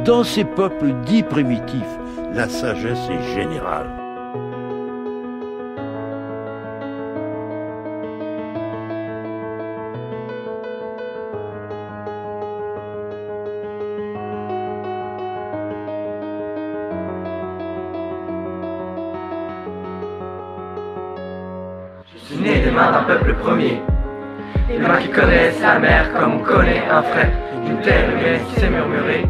Dans ces peuples dits primitifs, la sagesse est générale. Je suis né des mains d'un peuple premier, des mains qui connaissent la mer comme on connaît un frère, d'une terre humaine qui sait murmurer,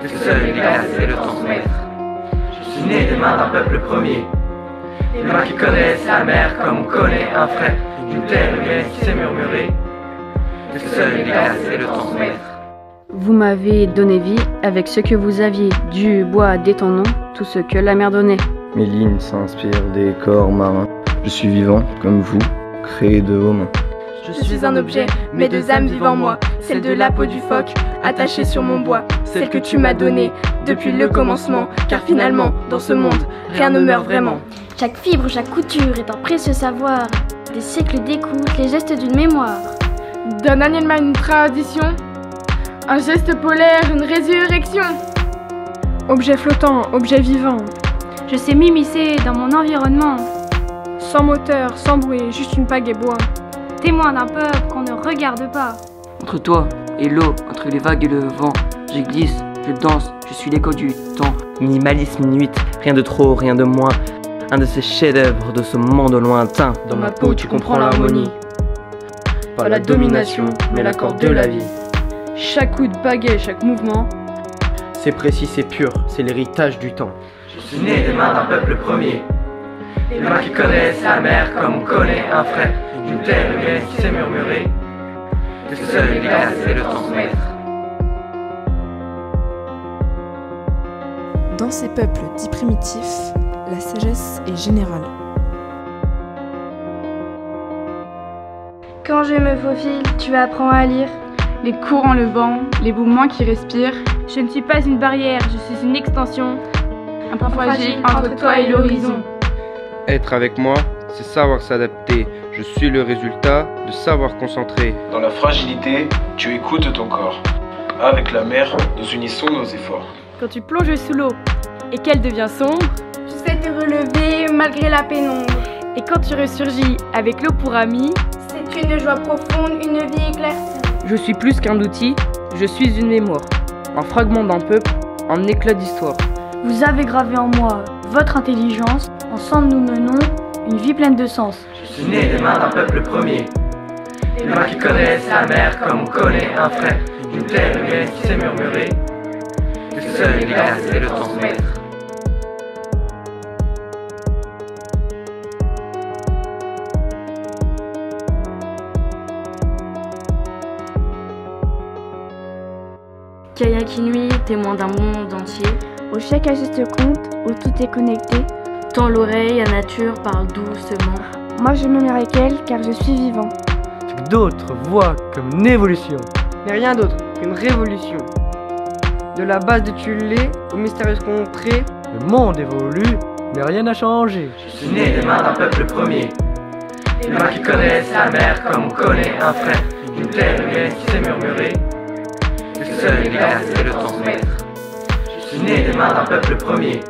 que seul les glaces et le transmettre. Je suis né des mains d'un peuple premier, des mains qui connaissent la mer comme on connaît un frère, d'une terre humaine qui sait murmurer, que seul les glaces et le transmettre. Vous m'avez donné vie avec ce que vous aviez, du bois, des temps non, tout ce que la mer donnait. Mes lignes s'inspirent des corps marins. Je suis vivant, comme vous, créé de vos mains. Je suis un objet, mais deux âmes vivent en moi. Celle de la peau du phoque, attachée sur mon bois. Celle que tu m'as donnée, depuis le commencement. Car finalement, dans ce monde, rien ne meurt vraiment. Chaque fibre, chaque couture est un précieux savoir. Des siècles d'écoute, les gestes d'une mémoire. D'un animal, une tradition. Un geste polaire, une résurrection. Objet flottant, objet vivant. Je sais m'immiscer dans mon environnement. Sans moteur, sans bruit, juste une pagaie bois. Témoin d'un peuple qu'on ne regarde pas. Entre toi et l'eau, entre les vagues et le vent, je glisse, je danse, je suis l'écho du temps. Minimalisme nuit, rien de trop, rien de moins. Un de ces chefs-d'œuvre de ce monde lointain. Dans ma peau, tu comprends l'harmonie. Pas la domination, mais l'accord de la vie. Chaque coup de pagaie, chaque mouvement. C'est précis, c'est pur, c'est l'héritage du temps. Je suis né des mains d'un peuple premier, des mains qui connaissent la mer comme on connaît un frère, d'une terre humaine qui sait murmurer, que seul les glaces et le transmettre. Dans ces peuples dits primitifs, la sagesse est générale. Quand je me faufile, tu apprends à lire. Les courants, le vent, les mouvements qui respirent. Je ne suis pas une barrière, je suis une extension. Un point fragile entre toi et l'horizon. Être avec moi, c'est savoir s'adapter. Je suis le résultat de savoir concentrer. Dans la fragilité, tu écoutes ton corps. Avec la mer, nous unissons nos efforts. Quand tu plonges sous l'eau et qu'elle devient sombre, Tu sais te relever malgré la pénombre. et quand tu ressurgis avec l'eau pour amie, C'est une joie profonde, une vie éclaircie. Je suis plus qu'un outil, je suis une mémoire. Un fragment d'un peuple, un éclat d'histoire. Vous avez gravé en moi votre intelligence. Ensemble nous menons une vie pleine de sens. Je suis né des mains d'un peuple premier, des mains qui connaissent la mer comme on connaît un frère, d'une terre humaine qui sait murmurer, que seul les glaces et le transmettre. Kayak Inuit, témoin d'un monde entier. Où chaque geste compte, où tout est connecté. Tends l'oreille, la nature parle doucement. Moi je me mets avec elle car je suis vivant. Ce que d'autres voient comme une évolution. Mais rien d'autre qu'une révolution. De la base de Tulé aux mystérieuses contrées, Le monde évolue, mais rien n'a changé. Je suis né des mains d'un peuple premier, des mains qui connaissent la mer comme on connaît un frère, d'une terre humaine qui sait murmurer, que seul les glaces et le transmettre. Je suis né des mains d'un peuple premier,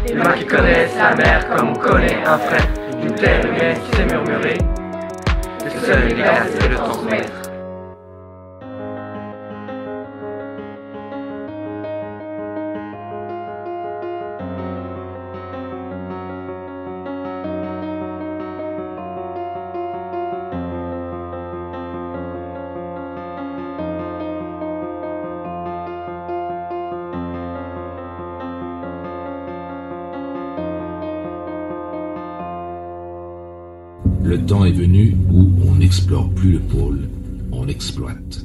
des mains qui connaissent la mer comme on connaît un frère, d'une terre humaine qui sait murmurer, que seul les glaces et le transmettre. Le temps est venu où on n'explore plus le pôle, on l'exploite.